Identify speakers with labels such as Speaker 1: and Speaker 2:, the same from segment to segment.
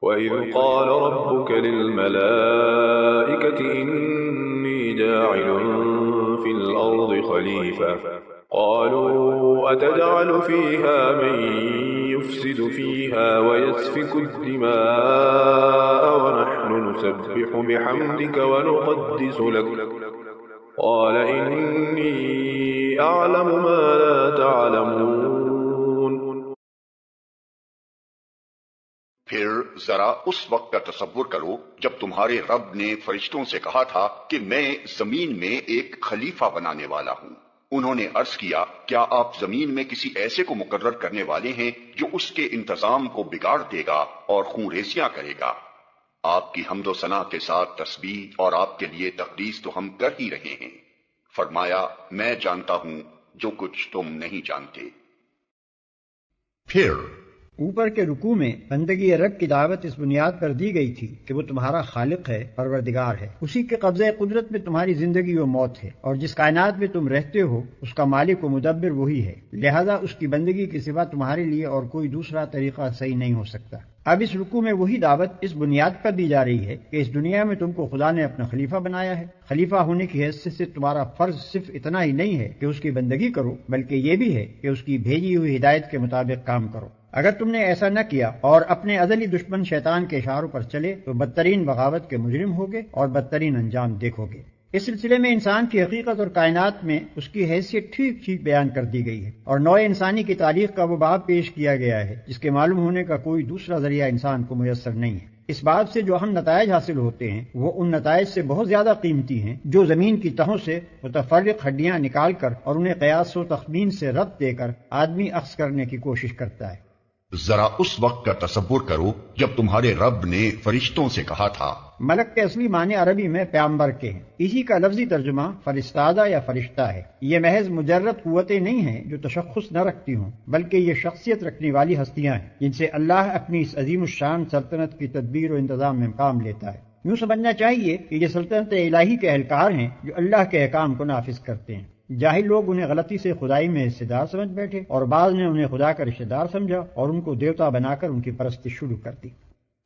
Speaker 1: وَإِذْ قَالَ رَبُّكَ لِلْمَلَائِكَةِ إِنِّي جَاعِلٌ فِي الْأَرْضِ خَلِيفَةً قَالُوا أَتَجْعَلُ فِيهَا مَن يُفْسِدُ فِيهَا وَيَسْفِكُ الدِّمَاءَ وَنَحْنُ نُسَبِّحُ بِحَمْدِكَ وَنُقَدِّسُ لَكَ قَالَ إِنِّي أَعْلَمُ مَا لَا تَعْلَمُونَ۔
Speaker 2: پھر ذرا اس وقت کا تصور کرو جب تمہارے رب نے فرشتوں سے کہا تھا کہ میں زمین میں ایک خلیفہ بنانے والا ہوں۔ انہوں نے عرض کیا کیا آپ زمین میں کسی ایسے کو مقرر کرنے والے ہیں جو اس کے انتظام کو بگاڑ دے گا اور خون ریزیاں کرے گا؟ آپ کی حمد و ثنا کے ساتھ تسبیح اور آپ کے لیے تقدیس تو ہم کر ہی رہے ہیں۔ فرمایا میں جانتا ہوں جو کچھ تم نہیں جانتے۔
Speaker 3: پھر اوپر کے رکوع میں بندگی رب کی دعوت اس بنیاد پر دی گئی تھی کہ وہ تمہارا خالق ہے، پروردگار ہے، اسی کے قبضہ قدرت میں تمہاری زندگی و موت ہے، اور جس کائنات میں تم رہتے ہو اس کا مالک و مدبر وہی ہے، لہذا اس کی بندگی کے سوا تمہارے لیے اور کوئی دوسرا طریقہ صحیح نہیں ہو سکتا۔ اب اس رکوع میں وہی دعوت اس بنیاد پر دی جا رہی ہے کہ اس دنیا میں تم کو خدا نے اپنا خلیفہ بنایا ہے۔ خلیفہ ہونے کی حیثیت سے تمہارا فرض صرف اتنا ہی نہیں ہے کہ اس کی بندگی کرو، بلکہ یہ بھی ہے کہ اس کی بھیجی ہوئی ہدایت کے مطابق کام کرو۔ اگر تم نے ایسا نہ کیا اور اپنے ازلی دشمن شیطان کے اشاروں پر چلے تو بدترین بغاوت کے مجرم ہوگے اور بدترین انجام دیکھو گے۔ اس سلسلے میں انسان کی حقیقت اور کائنات میں اس کی حیثیت ٹھیک ٹھیک بیان کر دی گئی ہے، اور نوع انسانی کی تاریخ کا وہ باب پیش کیا گیا ہے جس کے معلوم ہونے کا کوئی دوسرا ذریعہ انسان کو میسر نہیں ہے۔ اس باب سے جو اہم نتائج حاصل ہوتے ہیں وہ ان نتائج سے بہت زیادہ قیمتی ہیں جو زمین کی تہوں سے متفرق ہڈیاں نکال کر اور انہیں قیاس و تخمین سے ربط دے کر آدمی اخذ کرنے کی کوشش کرتا ہے۔
Speaker 2: ذرا اس وقت کا تصور کرو جب تمہارے رب نے فرشتوں سے کہا تھا۔
Speaker 3: ملک کے اصلی معنی عربی میں پیامبر کے ہیں، اسی کا لفظی ترجمہ فرستادہ یا فرشتہ ہے۔ یہ محض مجرد قوتیں نہیں ہیں جو تشخص نہ رکھتی ہوں، بلکہ یہ شخصیت رکھنے والی ہستیاں ہیں جن سے اللہ اپنی اس عظیم الشان سلطنت کی تدبیر و انتظام میں کام لیتا ہے۔ یوں سمجھنا چاہیے کہ یہ سلطنت الہی کے اہلکار ہیں جو اللہ کے احکام کو نافذ کرتے ہیں۔ جاہل لوگ انہیں غلطی سے خدائی میں حصے دار سمجھ بیٹھے، اور بعض نے انہیں خدا کا رشتہ دار سمجھا اور ان کو دیوتا بنا کر ان کی پرستی شروع کر دی۔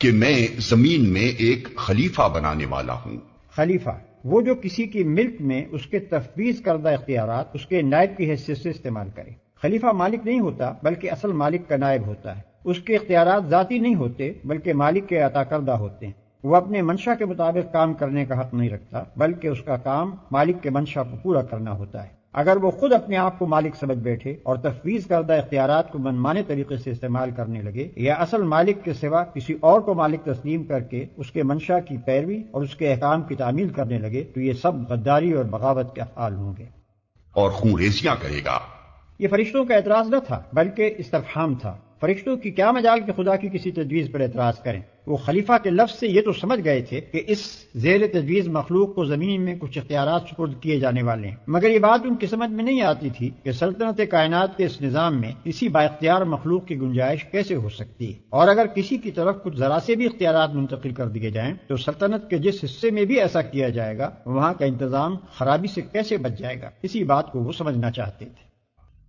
Speaker 2: کہ میں زمین میں ایک خلیفہ بنانے والا ہوں۔
Speaker 3: خلیفہ وہ جو کسی کی ملک میں اس کے تفویض کردہ اختیارات اس کے نائب کی حیثیت سے استعمال کرے۔ خلیفہ مالک نہیں ہوتا بلکہ اصل مالک کا نائب ہوتا ہے۔ اس کے اختیارات ذاتی نہیں ہوتے بلکہ مالک کے عطا کردہ ہوتے ہیں۔ وہ اپنے منشا کے مطابق کام کرنے کا حق نہیں رکھتا بلکہ اس کا کام مالک کے منشا کو پورا کرنا ہوتا ہے۔ اگر وہ خود اپنے آپ کو مالک سمجھ بیٹھے اور تفویض کردہ اختیارات کو منمانے طریقے سے استعمال کرنے لگے، یا اصل مالک کے سوا کسی اور کو مالک تسلیم کر کے اس کے منشا کی پیروی اور اس کے احکام کی تعمیل کرنے لگے، تو یہ سب غداری اور بغاوت کے افعال ہوں گے
Speaker 2: اور خون ریزیاں کرے گا۔
Speaker 3: یہ فرشتوں کا اعتراض نہ تھا بلکہ استفہام تھا۔ فرشتوں کی کیا مجال کہ خدا کی کسی تجویز پر اعتراض کریں؟ وہ خلیفہ کے لفظ سے یہ تو سمجھ گئے تھے کہ اس زیر تجویز مخلوق کو زمین میں کچھ اختیارات سپرد کیے جانے والے ہیں، مگر یہ بات ان کی سمجھ میں نہیں آتی تھی کہ سلطنت کائنات کے اس نظام میں کسی با اختیار مخلوق کی گنجائش کیسے ہو سکتی ہے، اور اگر کسی کی طرف کچھ ذرا سے بھی اختیارات منتقل کر دیے جائیں تو سلطنت کے جس حصے میں بھی ایسا کیا جائے گا وہاں کا انتظام خرابی سے کیسے بچ جائے گا۔ اسی بات کو وہ سمجھنا چاہتے تھے۔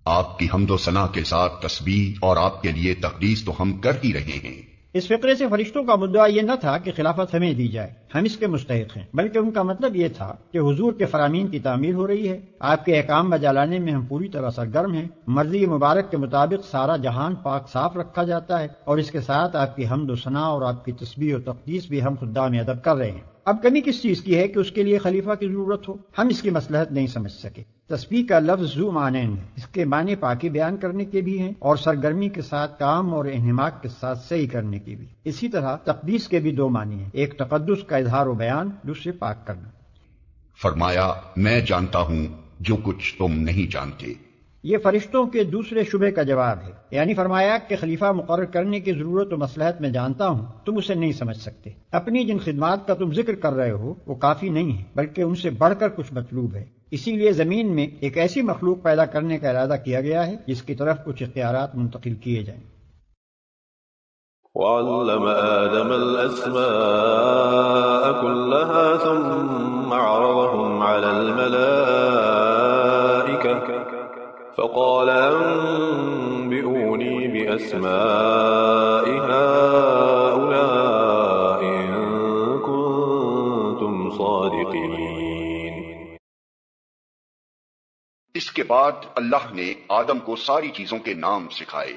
Speaker 2: آپ کی حمد و ثنا کے ساتھ تسبیح اور آپ کے لیے تقدیس تو ہم کر ہی رہے ہیں۔
Speaker 3: اس فقرے سے فرشتوں کا مدعا یہ نہ تھا کہ خلافت ہمیں دی جائے، ہم اس کے مستحق ہیں، بلکہ ان کا مطلب یہ تھا کہ حضور کے فرامین کی تعمیر ہو رہی ہے، آپ کے احکام بجا لانے میں ہم پوری طرح سرگرم ہیں، مرضی مبارک کے مطابق سارا جہان پاک صاف رکھا جاتا ہے، اور اس کے ساتھ آپ کی حمد و ثنا اور آپ کی تسبیح و تقدیس بھی ہم خدام ادب کر رہے ہیں۔ اب کمی کس چیز کی ہے کہ اس کے لیے خلیفہ کی ضرورت ہو؟ ہم اس کی مصلحت نہیں سمجھ سکے۔ تسبیح کا لفظ ذو معنین ہے، اس کے معنی پاکی بیان کرنے کے بھی ہیں اور سرگرمی کے ساتھ کام اور انہماک کے ساتھ صحیح کرنے کے بھی۔ اسی طرح تقدیس کے بھی دو معنی ہیں، ایک تقدس کا اظہار و بیان، دوسرے پاک کرنا۔
Speaker 2: فرمایا میں جانتا ہوں جو کچھ تم نہیں جانتے۔
Speaker 3: یہ فرشتوں کے دوسرے شبہ کا جواب ہے، یعنی فرمایا کہ خلیفہ مقرر کرنے کی ضرورت و مصلحت میں جانتا ہوں، تم اسے نہیں سمجھ سکتے۔ اپنی جن خدمات کا تم ذکر کر رہے ہو وہ کافی نہیں ہے بلکہ ان سے بڑھ کر کچھ مطلوب ہے، اسی لیے زمین میں ایک ایسی مخلوق پیدا کرنے کا ارادہ کیا گیا ہے جس کی طرف کچھ اختیارات منتقل کیے جائیں۔
Speaker 1: وعلم آدم الأسماء كلها ثم عرضهم على الملائكة فقال أنبئوني بأسماء هؤلاء الصادقين.
Speaker 2: اس کے بعد اللہ نے آدم کو ساری چیزوں کے نام سکھائے،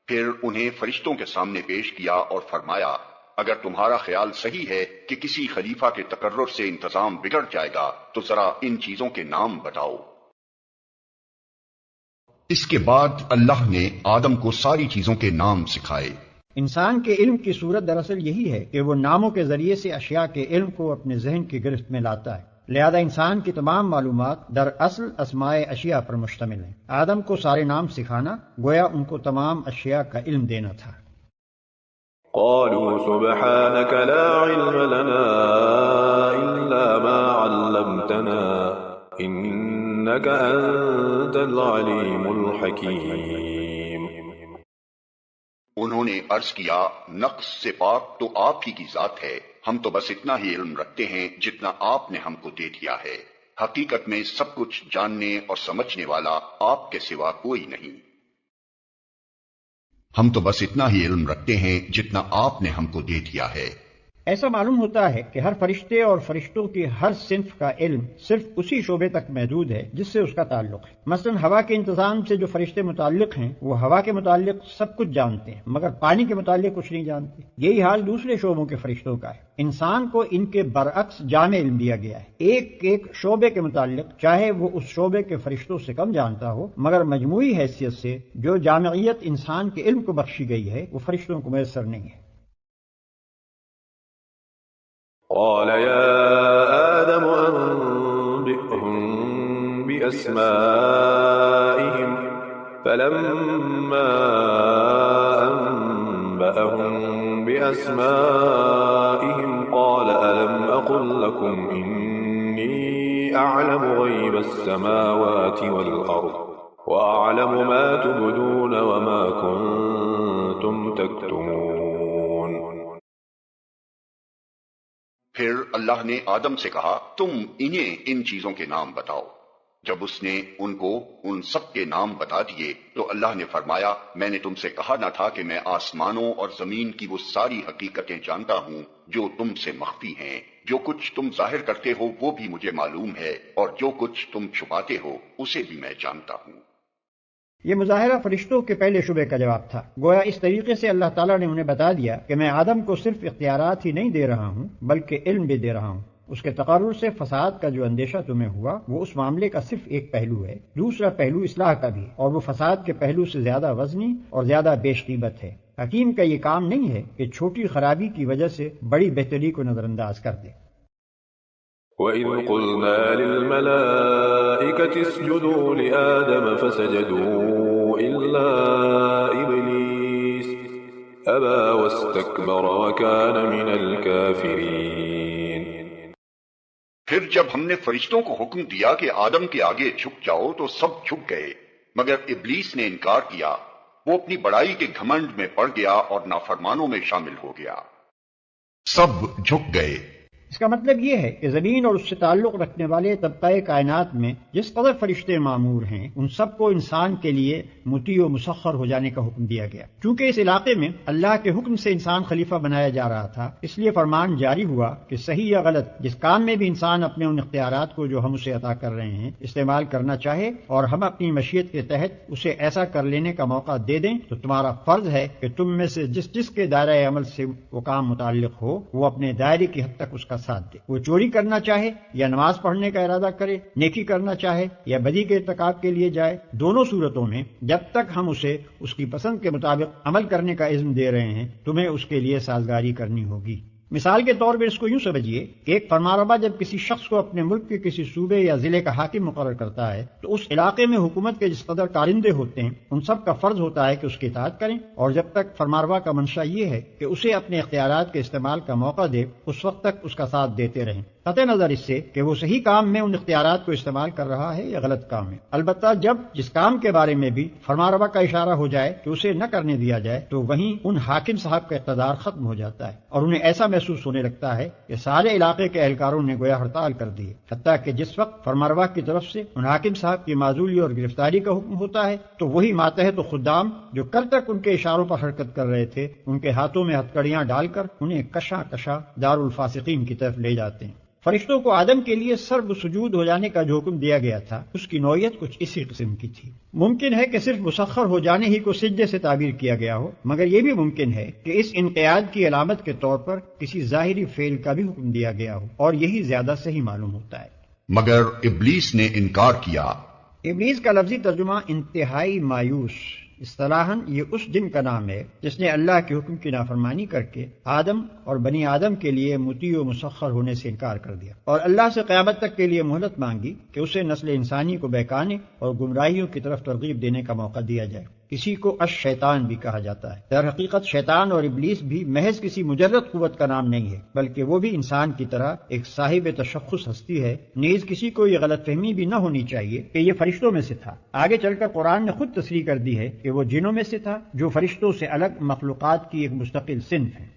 Speaker 2: پھر انہیں فرشتوں کے سامنے پیش کیا اور فرمایا اگر تمہارا خیال صحیح ہے کہ کسی خلیفہ کے تقرر سے انتظام بگڑ جائے گا تو ذرا ان چیزوں کے نام بتاؤ۔ اس کے بعد اللہ نے آدم کو ساری چیزوں کے نام سکھائے۔
Speaker 3: انسان کے علم کی صورت دراصل یہی ہے کہ وہ ناموں کے ذریعے سے اشیاء کے علم کو اپنے ذہن کی گرفت میں لاتا ہے، لہذا انسان کی تمام معلومات در اصل اسماء اشیاء پر مشتمل ہیں۔ آدم کو سارے نام سکھانا گویا ان کو تمام اشیاء کا علم دینا تھا۔
Speaker 1: قالوا سبحانك لا علم لنا إلا ما علمتنا إنك أنت العليم الحكيم.
Speaker 2: انہوں نے عرض کیا نقص سے پاک تو آپ ہی کی ذات ہے، ہم تو بس اتنا ہی علم رکھتے ہیں جتنا آپ نے ہم کو دے دیا ہے، حقیقت میں سب کچھ جاننے اور سمجھنے والا آپ کے سوا کوئی نہیں۔ ہم تو بس اتنا ہی علم رکھتے ہیں جتنا آپ نے ہم کو دے دیا ہے۔
Speaker 3: ایسا معلوم ہوتا ہے کہ ہر فرشتے اور فرشتوں کی ہر صنف کا علم صرف اسی شعبے تک محدود ہے جس سے اس کا تعلق ہے۔ مثلا ہوا کے انتظام سے جو فرشتے متعلق ہیں وہ ہوا کے متعلق سب کچھ جانتے ہیں مگر پانی کے متعلق کچھ نہیں جانتے۔ یہی حال دوسرے شعبوں کے فرشتوں کا ہے۔ انسان کو ان کے برعکس جامع علم دیا گیا ہے، ایک ایک شعبے کے متعلق چاہے وہ اس شعبے کے فرشتوں سے کم جانتا ہو مگر مجموعی حیثیت سے جو جامعیت انسان کے علم کو بخشی گئی ہے وہ فرشتوں کو میسر نہیں ہے۔
Speaker 1: قال يا آدم أنبئهم بأسمائهم فلما أنبأهم بأسمائهم قال ألم أقل لكم إني أعلم غيب السماوات والأرض وأعلم ما تبدون وما كنتم تكتمون.
Speaker 2: پھر اللہ نے آدم سے کہا تم انہیں ان چیزوں کے نام بتاؤ۔ جب اس نے ان کو ان سب کے نام بتا دیے تو اللہ نے فرمایا میں نے تم سے کہا نہ تھا کہ میں آسمانوں اور زمین کی وہ ساری حقیقتیں جانتا ہوں جو تم سے مخفی ہیں، جو کچھ تم ظاہر کرتے ہو وہ بھی مجھے معلوم ہے اور جو کچھ تم چھپاتے ہو اسے بھی میں جانتا ہوں۔
Speaker 3: یہ مظاہرہ فرشتوں کے پہلے شبے کا جواب تھا۔ گویا اس طریقے سے اللہ تعالیٰ نے انہیں بتا دیا کہ میں آدم کو صرف اختیارات ہی نہیں دے رہا ہوں بلکہ علم بھی دے رہا ہوں۔ اس کے تقرر سے فساد کا جو اندیشہ تمہیں ہوا وہ اس معاملے کا صرف ایک پہلو ہے، دوسرا پہلو اصلاح کا بھی، اور وہ فساد کے پہلو سے زیادہ وزنی اور زیادہ بیش قیمت ہے۔ حکیم کا یہ کام نہیں ہے کہ چھوٹی خرابی کی وجہ سے بڑی بہتری کو نظر انداز کر دے۔
Speaker 1: وَإِذْ قُلْنَا لِلْمَلَائِكَةِ اسْجُدُوا لِآدَمَ فَسَجَدُوا إِلَّا إِبْلِيسَ أَبَى وَاسْتَكْبَرَ وَكَانَ مِنَ الْكَافِرِينَ.
Speaker 2: پھر جب ہم نے فرشتوں کو حکم دیا کہ آدم کے آگے جھک جاؤ تو سب جھک گئے مگر ابلیس نے انکار کیا، وہ اپنی بڑائی کے گھمنڈ میں پڑ گیا اور نافرمانوں میں شامل ہو گیا۔ سب جھک گئے۔
Speaker 3: اس کا مطلب یہ ہے کہ زمین اور اس سے تعلق رکھنے والے طبقہ کائنات میں جس قدر فرشتے معمور ہیں ان سب کو انسان کے لیے مطیع و مسخر ہو جانے کا حکم دیا گیا۔ چونکہ اس علاقے میں اللہ کے حکم سے انسان خلیفہ بنایا جا رہا تھا اس لیے فرمان جاری ہوا کہ صحیح یا غلط جس کام میں بھی انسان اپنے ان اختیارات کو جو ہم اسے عطا کر رہے ہیں استعمال کرنا چاہے اور ہم اپنی مشیت کے تحت اسے ایسا کر لینے کا موقع دے دیں تو تمہارا فرض ہے کہ تم میں سے جس کے دائرہ عمل سے وہ کام متعلق ہو وہ اپنے دائرے کی حد تک اس کا ساتھ دے۔ وہ چوری کرنا چاہے یا نماز پڑھنے کا ارادہ کرے، نیکی کرنا چاہے یا بدی کے ارتکاب کے لیے جائے، دونوں صورتوں میں جب تک ہم اسے اس کی پسند کے مطابق عمل کرنے کا اذن دے رہے ہیں تمہیں اس کے لیے سازگاری کرنی ہوگی۔ مثال کے طور پر اس کو یوں سمجھیے کہ ایک فرمانروا جب کسی شخص کو اپنے ملک کے کسی صوبے یا ضلع کا حاکم مقرر کرتا ہے تو اس علاقے میں حکومت کے جس قدر کارندے ہوتے ہیں ان سب کا فرض ہوتا ہے کہ اس کی اطاعت کریں، اور جب تک فرمانروا کا منشا یہ ہے کہ اسے اپنے اختیارات کے استعمال کا موقع دے اس وقت تک اس کا ساتھ دیتے رہیں، قطع نظر اس سے کہ وہ صحیح کام میں ان اختیارات کو استعمال کر رہا ہے یا غلط کام میں۔ البتہ جب جس کام کے بارے میں بھی فرمانروا کا اشارہ ہو جائے کہ اسے نہ کرنے دیا جائے تو وہیں ان حاکم صاحب کا اقتدار ختم ہو جاتا ہے اور انہیں ایسا محسوس ہونے لگتا ہے کہ سارے علاقے کے اہلکاروں نے گویا ہڑتال کر دی، حتیٰ کہ جس وقت فرمانروا کی طرف سے ان حاکم صاحب کی معزولی اور گرفتاری کا حکم ہوتا ہے تو وہی ماتحت و خدام جو کل تک ان کے اشاروں پر حرکت کر رہے تھے ان کے ہاتھوں میں ہتھکڑیاں ڈال کر انہیں کشاں کشاں دارالفاسقین کی طرف لے جاتے ہیں۔ فرشتوں کو آدم کے لیے سرب سجود ہو جانے کا جو حکم دیا گیا تھا اس کی نوعیت کچھ اسی قسم کی تھی۔ ممکن ہے کہ صرف مسخر ہو جانے ہی کو سجدے سے تعبیر کیا گیا ہو، مگر یہ بھی ممکن ہے کہ اس انقیاد کی علامت کے طور پر کسی ظاہری فعل کا بھی حکم دیا گیا ہو، اور یہی زیادہ صحیح معلوم ہوتا ہے۔
Speaker 2: مگر ابلیس نے انکار کیا۔
Speaker 3: ابلیس کا لفظی ترجمہ انتہائی مایوس، اصطلاحاً یہ اس جن کا نام ہے جس نے اللہ کے حکم کی نافرمانی کر کے آدم اور بنی آدم کے لیے مطیع و مسخر ہونے سے انکار کر دیا، اور اللہ سے قیامت تک کے لیے مہلت مانگی کہ اسے نسل انسانی کو بہکانے اور گمراہیوں کی طرف ترغیب دینے کا موقع دیا جائے۔ کسی کو الشیطان بھی کہا جاتا ہے۔ در حقیقت شیطان اور ابلیس بھی محض کسی مجرد قوت کا نام نہیں ہے، بلکہ وہ بھی انسان کی طرح ایک صاحب تشخص ہستی ہے۔ نیز کسی کو یہ غلط فہمی بھی نہ ہونی چاہیے کہ یہ فرشتوں میں سے تھا۔ آگے چل کر قرآن نے خود تصریح کر دی ہے کہ وہ جنوں میں سے تھا، جو فرشتوں سے الگ مخلوقات کی ایک مستقل صنف ہے،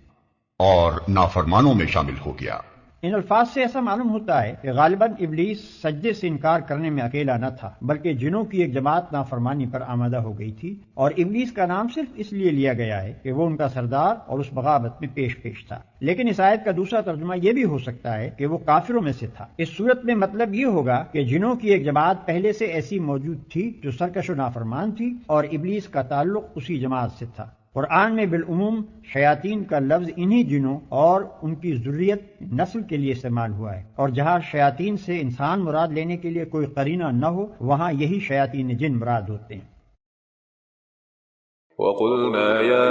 Speaker 2: اور نافرمانوں میں شامل ہو گیا۔
Speaker 3: ان الفاظ سے ایسا معلوم ہوتا ہے کہ غالباً ابلیس سجدے سے انکار کرنے میں اکیلا نہ تھا، بلکہ جنوں کی ایک جماعت نافرمانی پر آمادہ ہو گئی تھی، اور ابلیس کا نام صرف اس لیے لیا گیا ہے کہ وہ ان کا سردار اور اس بغاوت میں پیش تھا۔ لیکن اس آیت کا دوسرا ترجمہ یہ بھی ہو سکتا ہے کہ وہ کافروں میں سے تھا۔ اس صورت میں مطلب یہ ہوگا کہ جنوں کی ایک جماعت پہلے سے ایسی موجود تھی جو سرکش و نافرمان تھی، اور ابلیس کا تعلق اسی جماعت سے تھا۔ قرآن میں بالعموم شیاطین کا لفظ انہی جنوں اور ان کی ذریت نسل کے لیے استعمال ہوا ہے، اور جہاں شیاطین سے انسان مراد لینے کے لیے کوئی قرینہ نہ ہو وہاں یہی شیاطین جن مراد ہوتے ہیں۔
Speaker 1: وَقُلْنَا يَا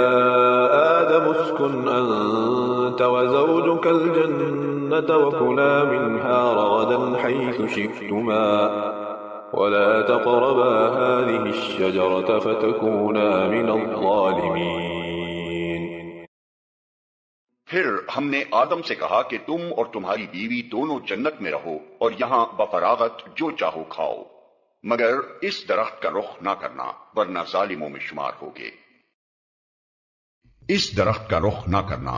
Speaker 1: آدَمُ اسْكُنْ أَنْتَ وَزَوْجُكَ الْجَنَّةَ وَكُلَا مِنْهَا رَغَدًا حَيْثُ شِئْتُمَا وَلَا تَقْرَبَا هَذِهِ الشَّجَرَةَ فَتَكُونَا مِنَ الظَّالِمِينَ۔
Speaker 2: پھر ہم نے آدم سے کہا کہ تم اور تمہاری بیوی دونوں جنت میں رہو اور یہاں بفراغت جو چاہو کھاؤ، مگر اس درخت کا رخ نہ کرنا ورنہ ظالموں میں شمار ہوگے۔ اس درخت کا رخ نہ کرنا۔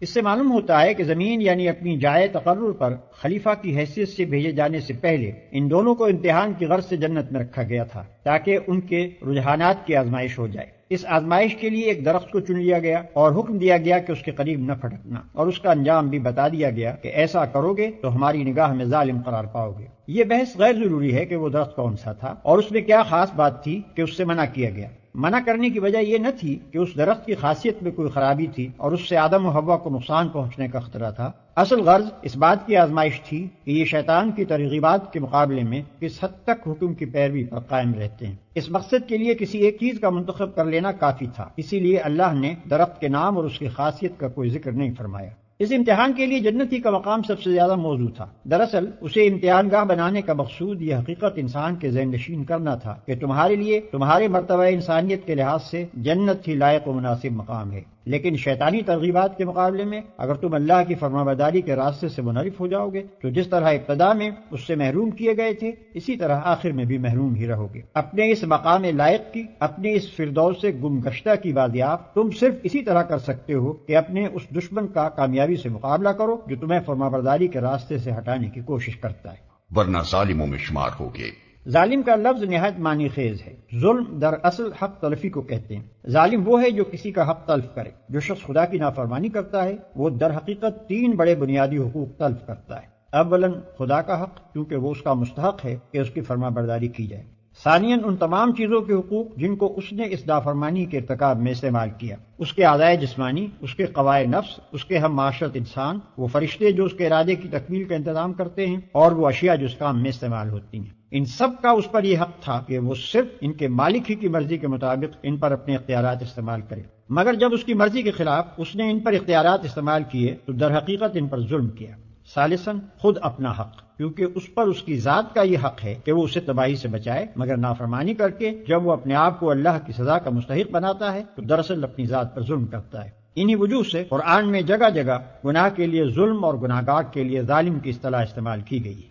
Speaker 3: اس سے معلوم ہوتا ہے کہ زمین یعنی اپنی جائے تقرر پر خلیفہ کی حیثیت سے بھیجے جانے سے پہلے ان دونوں کو امتحان کی غرض سے جنت میں رکھا گیا تھا، تاکہ ان کے رجحانات کی آزمائش ہو جائے۔ اس آزمائش کے لیے ایک درخت کو چن لیا گیا اور حکم دیا گیا کہ اس کے قریب نہ پھٹکنا، اور اس کا انجام بھی بتا دیا گیا کہ ایسا کرو گے تو ہماری نگاہ میں ظالم قرار پاؤ گے۔ یہ بحث غیر ضروری ہے کہ وہ درخت کون سا تھا اور اس میں کیا خاص بات تھی کہ اس سے منع کیا گیا۔ منع کرنے کی وجہ یہ نہ تھی کہ اس درخت کی خاصیت میں کوئی خرابی تھی اور اس سے آدم و حوا کو نقصان پہنچنے کا خطرہ تھا۔ اصل غرض اس بات کی آزمائش تھی کہ یہ شیطان کی ترغیبات کے مقابلے میں کس حد تک حکم کی پیروی پر قائم رہتے ہیں۔ اس مقصد کے لیے کسی ایک چیز کا منتخب کر لینا کافی تھا، اسی لیے اللہ نے درخت کے نام اور اس کی خاصیت کا کوئی ذکر نہیں فرمایا۔ اس امتحان کے لیے جنت ہی کا مقام سب سے زیادہ موزوں تھا۔ دراصل اسے امتحان گاہ بنانے کا مقصود یہ حقیقت انسان کے ذہن نشین کرنا تھا کہ تمہارے لیے تمہارے مرتبہ انسانیت کے لحاظ سے جنت ہی لائق و مناسب مقام ہے۔ لیکن شیطانی ترغیبات کے مقابلے میں اگر تم اللہ کی فرمانبرداری کے راستے سے منحرف ہو جاؤ گے تو جس طرح ابتدا میں اس سے محروم کیے گئے تھے اسی طرح آخر میں بھی محروم ہی رہو گے۔ اپنے اس مقام لائق کی، اپنے اس فردوس سے گم گشتہ کی بازیافت تم صرف اسی طرح کر سکتے ہو کہ اپنے اس دشمن کا کامیابی سے مقابلہ کرو جو تمہیں فرمانبرداری کے راستے سے ہٹانے کی کوشش کرتا ہے،
Speaker 2: ورنہ ظالموں میں شمار ہوگے۔
Speaker 3: ظالم کا لفظ نہایت معنی خیز ہے۔ ظلم در اصل حق تلفی کو کہتے ہیں۔ ظالم وہ ہے جو کسی کا حق تلف کرے۔ جو شخص خدا کی نافرمانی کرتا ہے وہ در حقیقت 3 بڑے بنیادی حقوق تلف کرتا ہے۔ اولاً خدا کا حق، کیونکہ وہ اس کا مستحق ہے کہ اس کی فرمانبرداری کی جائے۔ ثانیاً ان تمام چیزوں کے حقوق جن کو اس نے اس نافرمانی کے ارتکاب میں استعمال کیا، اس کے اعضائے جسمانی، اس کے قوائے نفس، اس کے ہم معاشرت انسان، وہ فرشتے جو اس کے ارادے کی تکمیل کا انتظام کرتے ہیں، اور وہ اشیاء جو اس کام میں استعمال ہوتی ہیں۔ ان سب کا اس پر یہ حق تھا کہ وہ صرف ان کے مالک ہی کی مرضی کے مطابق ان پر اپنے اختیارات استعمال کرے، مگر جب اس کی مرضی کے خلاف اس نے ان پر اختیارات استعمال کیے تو در حقیقت ان پر ظلم کیا۔ ثالثاً خود اپنا حق، کیونکہ اس پر اس کی ذات کا یہ حق ہے کہ وہ اسے تباہی سے بچائے، مگر نافرمانی کر کے جب وہ اپنے آپ کو اللہ کی سزا کا مستحق بناتا ہے تو دراصل اپنی ذات پر ظلم کرتا ہے۔ انہی وجوہ سے قرآن میں جگہ جگہ گناہ کے لیے ظلم اور گناہگار کے لیے ظالم کی اصطلاح استعمال کی گئی ہے۔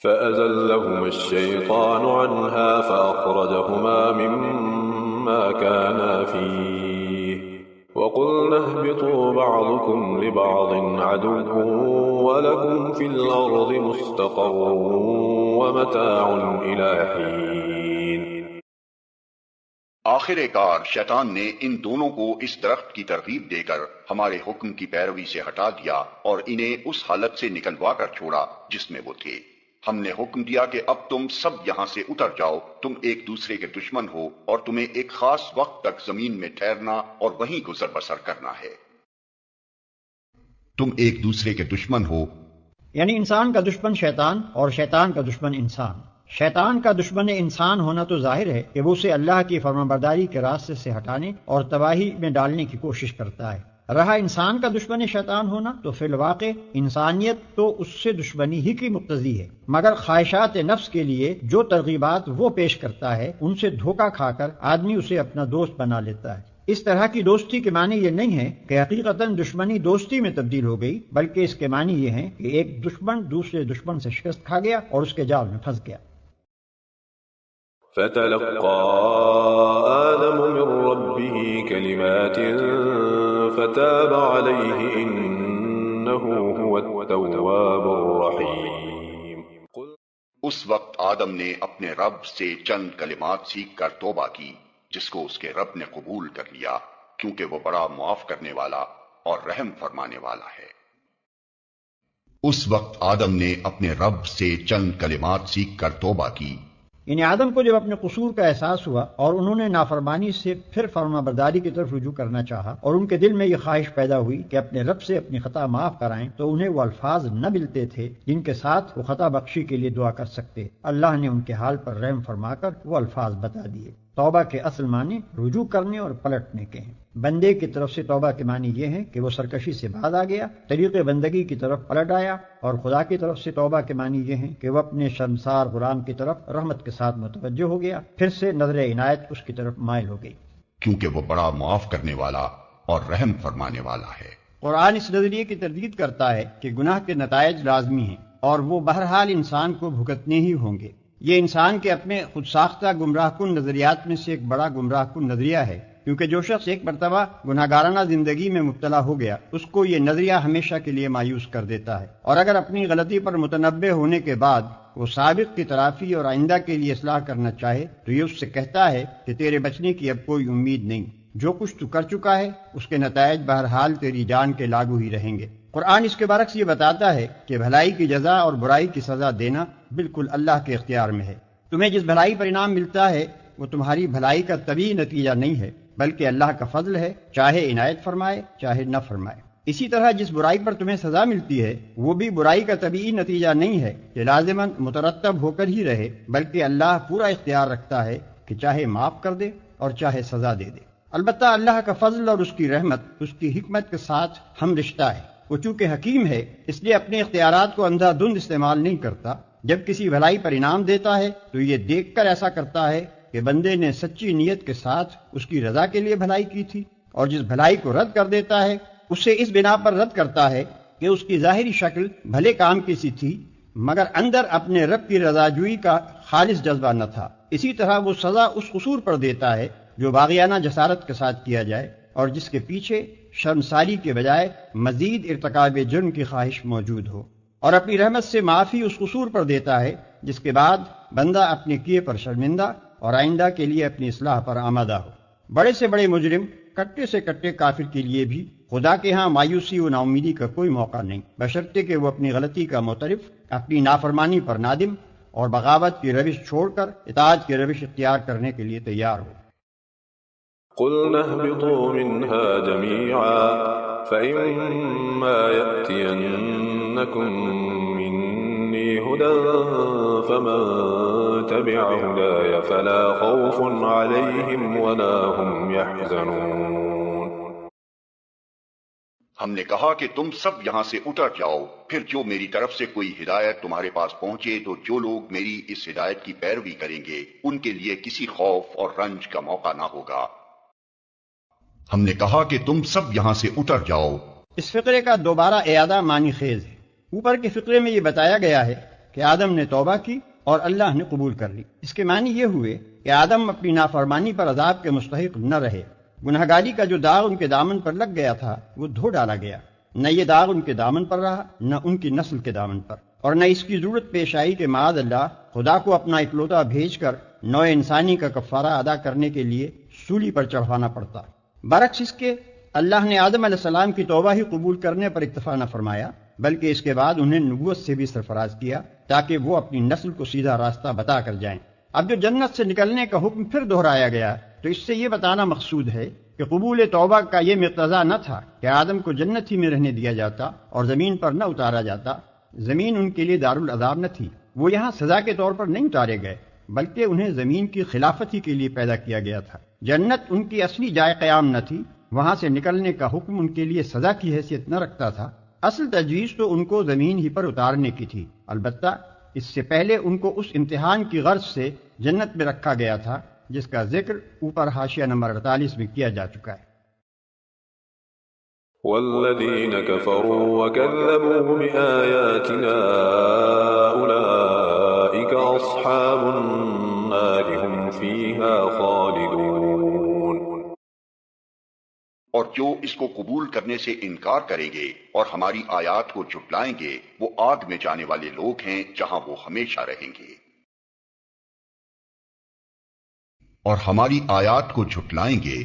Speaker 1: فأزلهما الشيطان عنها فأخرجهما مما كانا فيه وقلنا اهبطوا بعضكم لبعض عدو ولكم في الأرض مستقر ومتاع إلى حين۔
Speaker 2: آخر کار شیطان نے ان دونوں کو اس درخت کی ترغیب دے کر ہمارے حکم کی پیروی سے ہٹا دیا اور انہیں اس حالت سے نکلوا کر چھوڑا جس میں وہ تھے۔ ہم نے حکم دیا کہ اب تم سب یہاں سے اتر جاؤ، تم ایک دوسرے کے دشمن ہو اور تمہیں ایک خاص وقت تک زمین میں ٹھہرنا اور وہیں گزر بسر کرنا ہے۔ تم ایک دوسرے کے دشمن ہو،
Speaker 3: یعنی انسان کا دشمن شیطان اور شیطان کا دشمن انسان۔ شیطان کا دشمن انسان ہونا تو ظاہر ہے کہ وہ اسے اللہ کی فرمانبرداری کے راستے سے ہٹانے اور تباہی میں ڈالنے کی کوشش کرتا ہے۔ رہا انسان کا دشمن شیطان ہونا تو فی الواقع انسانیت تو اس سے دشمنی ہی کی مقتضی ہے، مگر خواہشات نفس کے لیے جو ترغیبات وہ پیش کرتا ہے ان سے دھوکہ کھا کر آدمی اسے اپنا دوست بنا لیتا ہے۔ اس طرح کی دوستی کے معنی یہ نہیں ہے کہ حقیقتاً دشمنی دوستی میں تبدیل ہو گئی، بلکہ اس کے معنی یہ ہیں کہ ایک دشمن دوسرے دشمن سے شکست کھا گیا اور اس کے جال میں پھنس گیا۔
Speaker 1: فتلقى آدم من ربه كلمات فتاب عليه إنه هو التواب الرحيم۔
Speaker 2: اس وقت آدم نے اپنے رب سے چند کلمات سیکھ کر توبہ کی، جس کو اس کے رب نے قبول کر لیا، کیونکہ وہ بڑا معاف کرنے والا اور رحم فرمانے والا ہے۔ اس وقت آدم نے اپنے رب سے چند کلمات سیکھ کر توبہ کی،
Speaker 3: یعنی آدم کو جب اپنے قصور کا احساس ہوا اور انہوں نے نافرمانی سے پھر فرما برداری کی طرف رجوع کرنا چاہا اور ان کے دل میں یہ خواہش پیدا ہوئی کہ اپنے رب سے اپنی خطا معاف کرائیں، تو انہیں وہ الفاظ نہ ملتے تھے جن کے ساتھ وہ خطا بخشی کے لیے دعا کر سکتے۔ اللہ نے ان کے حال پر رحم فرما کر وہ الفاظ بتا دیے۔ توبہ کے اصل معنی رجوع کرنے اور پلٹنے کے ہیں۔ بندے کی طرف سے توبہ کے معنی یہ ہے کہ وہ سرکشی سے باز آ گیا، طریق بندگی کی طرف پلٹ آیا، اور خدا کی طرف سے توبہ کے معنی یہ ہے کہ وہ اپنے شرمسار غلام کی طرف رحمت کے ساتھ متوجہ ہو گیا، پھر سے نظر عنایت اس کی طرف مائل ہو گئی،
Speaker 2: کیونکہ وہ بڑا معاف کرنے والا اور رحم فرمانے والا ہے۔
Speaker 3: قرآن اس نظریے کی تردید کرتا ہے کہ گناہ کے نتائج لازمی ہیں اور وہ بہرحال انسان کو بھگتنے ہی ہوں گے۔ یہ انسان کے اپنے خود ساختہ گمراہ کن نظریات میں سے ایک بڑا گمراہ کن نظریہ ہے، کیونکہ جو شخص ایک مرتبہ گناہگارانہ زندگی میں مبتلا ہو گیا اس کو یہ نظریہ ہمیشہ کے لیے مایوس کر دیتا ہے، اور اگر اپنی غلطی پر متنبہ ہونے کے بعد وہ سابق کی تلافی اور آئندہ کے لیے اصلاح کرنا چاہے تو یہ اس سے کہتا ہے کہ تیرے بچنے کی اب کوئی امید نہیں، جو کچھ تو کر چکا ہے اس کے نتائج بہرحال تیری جان کے لاگو ہی رہیں گے۔ قرآن اس کے برعکس یہ بتاتا ہے کہ بھلائی کی جزا اور برائی کی سزا دینا بالکل اللہ کے اختیار میں ہے۔ تمہیں جس بھلائی پر انعام ملتا ہے وہ تمہاری بھلائی کا طبیعی نتیجہ نہیں ہے، بلکہ اللہ کا فضل ہے، چاہے عنایت فرمائے چاہے نہ فرمائے۔ اسی طرح جس برائی پر تمہیں سزا ملتی ہے وہ بھی برائی کا طبیعی نتیجہ نہیں ہے کہ لازماً مترتب ہو کر ہی رہے، بلکہ اللہ پورا اختیار رکھتا ہے کہ چاہے معاف کر دے اور چاہے سزا دے دے۔ البتہ اللہ کا فضل اور اس کی رحمت اس کی حکمت کے ساتھ ہم رشتہ ہے۔ وہ چونکہ حکیم ہے اس لیے اپنے اختیارات کو اندھا دھند استعمال نہیں کرتا۔ جب کسی بھلائی پر انعام دیتا ہے تو یہ دیکھ کر ایسا کرتا ہے کہ بندے نے سچی نیت کے ساتھ اس کی رضا کے لیے بھلائی کی تھی، اور جس بھلائی کو رد کر دیتا ہے اسے اس بنا پر رد کرتا ہے کہ اس کی ظاہری شکل بھلے کام کی سی تھی مگر اندر اپنے رب کی رضا جوئی کا خالص جذبہ نہ تھا۔ اسی طرح وہ سزا اس قصور پر دیتا ہے جو باغیانہ جسارت کے ساتھ کیا جائے اور جس کے پیچھے شرمساری کے بجائے مزید ارتکاب جرم کی خواہش موجود ہو، اور اپنی رحمت سے معافی اس قصور پر دیتا ہے جس کے بعد بندہ اپنے کیے پر شرمندہ اور آئندہ کے لیے اپنی اصلاح پر آمادہ ہو۔ بڑے سے بڑے مجرم، کٹے سے کٹے کافر کے لیے بھی خدا کے ہاں مایوسی و ناامیدی کا کوئی موقع نہیں، بشرطے کہ وہ اپنی غلطی کا معترف، اپنی نافرمانی پر نادم اور بغاوت کی روش چھوڑ کر اطاعت کی روش اختیار کرنے کے لیے تیار ہو۔
Speaker 1: قُلْنَا اهْبِطُوا مِنْهَا جَمِيعًا فَإِمَّا يَأْتِيَنَّكُمْ مِنِّي هُدًى فَمَن تَبِعَ هُدَايَ فَلَا خَوْفٌ عَلَيْهِمْ وَلَا هُمْ يَحْزَنُونَ۔
Speaker 2: ہم نے کہا کہ تم سب یہاں سے اتر جاؤ، پھر جو میری طرف سے کوئی ہدایت تمہارے پاس پہنچے تو جو لوگ میری اس ہدایت کی پیروی کریں گے ان کے لیے کسی خوف اور رنج کا موقع نہ ہوگا۔ ہم نے کہا کہ تم سب یہاں سے اتر جاؤ۔
Speaker 3: اس فقرے کا دوبارہ اعادہ معنی خیز ہے۔ اوپر کے فقرے میں یہ بتایا گیا ہے کہ آدم نے توبہ کی اور اللہ نے قبول کر لی۔ اس کے معنی یہ ہوئے کہ آدم اپنی نافرمانی پر عذاب کے مستحق نہ رہے، گنہگاری کا جو داغ ان کے دامن پر لگ گیا تھا وہ دھو ڈالا گیا، نہ یہ داغ ان کے دامن پر رہا نہ ان کی نسل کے دامن پر، اور نہ اس کی ضرورت پیش آئی کہ معاذ اللہ خدا کو اپنا اکلوتا بھیج کر نوع انسانی کا کفارہ ادا کرنے کے لیے سولی پر چڑھانا پڑتا۔ برعکس اس کے اللہ نے آدم علیہ السلام کی توبہ ہی قبول کرنے پر اکتفا نہ فرمایا، بلکہ اس کے بعد انہیں نبوت سے بھی سرفراز کیا تاکہ وہ اپنی نسل کو سیدھا راستہ بتا کر جائیں۔ اب جو جنت سے نکلنے کا حکم پھر دہرایا گیا تو اس سے یہ بتانا مقصود ہے کہ قبول توبہ کا یہ مقتضا نہ تھا کہ آدم کو جنت ہی میں رہنے دیا جاتا اور زمین پر نہ اتارا جاتا۔ زمین ان کے لیے دارالعذاب نہ تھی، وہ یہاں سزا کے طور پر نہیں اتارے گئے بلکہ انہیں زمین کی خلافت ہی کے لیے پیدا کیا گیا تھا۔ جنت ان کی اصلی جائے قیام نہ تھی، وہاں سے نکلنے کا حکم ان کے لیے سزا کی حیثیت نہ رکھتا تھا۔ اصل تجویز تو ان کو زمین ہی پر اتارنے کی تھی، البتہ اس سے پہلے ان کو اس امتحان کی غرض سے جنت میں رکھا گیا تھا جس کا ذکر اوپر حاشیہ نمبر 48 میں کیا جا چکا ہے۔
Speaker 1: والذين كفروا وكذبوا بآياتنا أولئك أصحاب النار هم فيها خالدون۔
Speaker 2: اور جو اس کو قبول کرنے سے انکار کریں گے اور ہماری آیات کو جھٹلائیں گے وہ آگ میں جانے والے لوگ ہیں جہاں وہ ہمیشہ رہیں گے۔ اور ہماری آیات کو جھٹلائیں گے،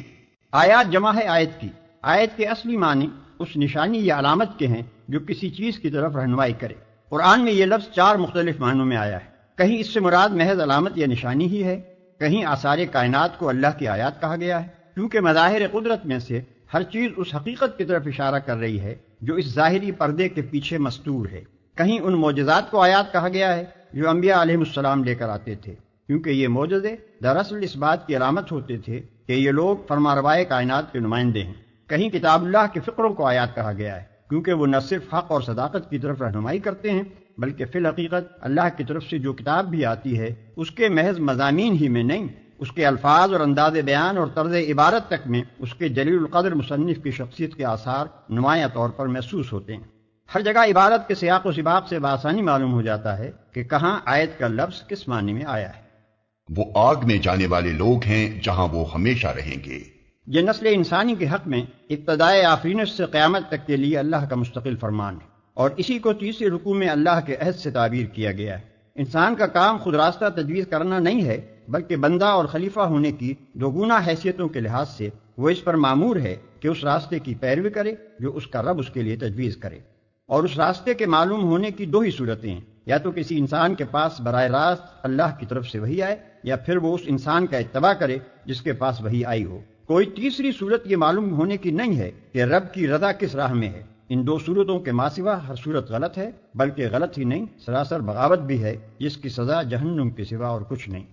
Speaker 3: آیات جمع ہے آیت کی۔ آیت کے اصلی معنی اس نشانی یا علامت کے ہیں جو کسی چیز کی طرف رہنمائی کرے۔ قرآن میں یہ لفظ 4 مختلف معنوں میں آیا ہے۔ کہیں اس سے مراد محض علامت یا نشانی ہی ہے، کہیں آثار کائنات کو اللہ کی آیات کہا گیا ہے، کیونکہ مظاہر قدرت میں سے ہر چیز اس حقیقت کی طرف اشارہ کر رہی ہے جو اس ظاہری پردے کے پیچھے مستور ہے۔ کہیں ان معجزات کو آیات کہا گیا ہے جو انبیاء علیہ السلام لے کر آتے تھے، کیونکہ یہ معجزے دراصل اس بات کی علامت ہوتے تھے کہ یہ لوگ فرمانروائے کائنات کے نمائندے ہیں۔ کہیں کتاب اللہ کے فقروں کو آیات کہا گیا ہے، کیونکہ وہ نہ صرف حق اور صداقت کی طرف رہنمائی کرتے ہیں بلکہ فی الحقیقت اللہ کی طرف سے جو کتاب بھی آتی ہے اس کے محض مضامین ہی میں نہیں، اس کے الفاظ اور انداز بیان اور طرز عبارت تک میں اس کے جلیل القدر مصنف کی شخصیت کے آثار نمایاں طور پر محسوس ہوتے ہیں۔ ہر جگہ عبارت کے سیاق و سباق سے بآسانی معلوم ہو جاتا ہے کہ کہاں آیت کا لفظ کس معنی میں آیا ہے۔
Speaker 2: وہ آگ میں جانے والے لوگ ہیں جہاں وہ ہمیشہ رہیں گے۔
Speaker 3: یہ نسل انسانی کے حق میں ابتدائے آفرینش سے قیامت تک کے لیے اللہ کا مستقل فرمان ہے، اور اسی کو تیسرے رکوع میں اللہ کے عہد سے تعبیر کیا گیا ہے۔ انسان کا کام خود راستہ تجویز کرنا نہیں ہے، بلکہ بندہ اور خلیفہ ہونے کی دوگنا حیثیتوں کے لحاظ سے وہ اس پر مامور ہے کہ اس راستے کی پیروی کرے جو اس کا رب اس کے لیے تجویز کرے۔ اور اس راستے کے معلوم ہونے کی 2 ہی صورتیں ہیں، یا تو کسی انسان کے پاس براہ راست اللہ کی طرف سے وحی آئے، یا پھر وہ اس انسان کا اتباع کرے جس کے پاس وحی آئی ہو۔ کوئی تیسری صورت یہ معلوم ہونے کی نہیں ہے کہ رب کی رضا کس راہ میں ہے۔ ان 2 صورتوں کے ماں سوا ہر صورت غلط ہے، بلکہ غلط ہی نہیں، سراسر بغاوت بھی ہے جس کی سزا جہنم کے سوا اور کچھ نہیں۔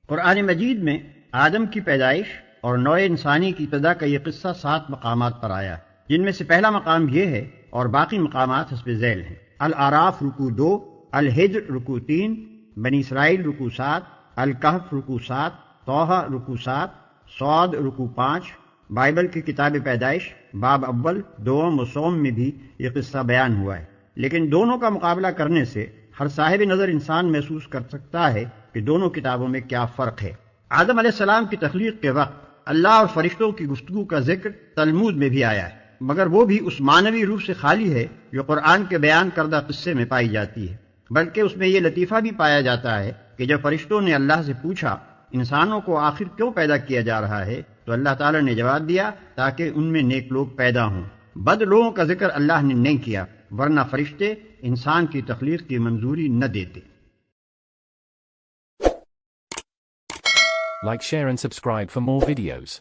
Speaker 3: قرآن مجید میں آدم کی پیدائش اور نوع انسانی کی ابتدا کا یہ قصہ 7 مقامات پر آیا ہے، جن میں سے پہلا مقام یہ ہے اور باقی مقامات حسب ذیل ہیں۔ الاعراف رکوع 2، الحجر رکوع 3، بنی اسرائیل رکوع 7، الکہف رکوع 7، طٰہٰ رکوع 7، صاد رکوع 5۔ بائبل کی کتاب پیدائش باب اول، دوم و سوم میں بھی یہ قصہ بیان ہوا ہے، لیکن دونوں کا مقابلہ کرنے سے ہر صاحب نظر انسان محسوس کر سکتا ہے کہ دونوں کتابوں میں کیا فرق ہے۔ آدم علیہ السلام کی تخلیق کے وقت اللہ اور فرشتوں کی گفتگو کا ذکر تلمود میں بھی آیا ہے، مگر وہ بھی اس معنوی روح سے خالی ہے جو قرآن کے بیان کردہ قصے میں پائی جاتی ہے، بلکہ اس میں یہ لطیفہ بھی پایا جاتا ہے کہ جب فرشتوں نے اللہ سے پوچھا انسانوں کو آخر کیوں پیدا کیا جا رہا ہے تو اللہ تعالیٰ نے جواب دیا تاکہ ان میں نیک لوگ پیدا ہوں۔ بد لوگوں کا ذکر اللہ نے نہیں کیا، ورنہ فرشتے انسان کی تخلیق کی منظوری نہ دیتے۔
Speaker 4: Like, share and subscribe for more videos.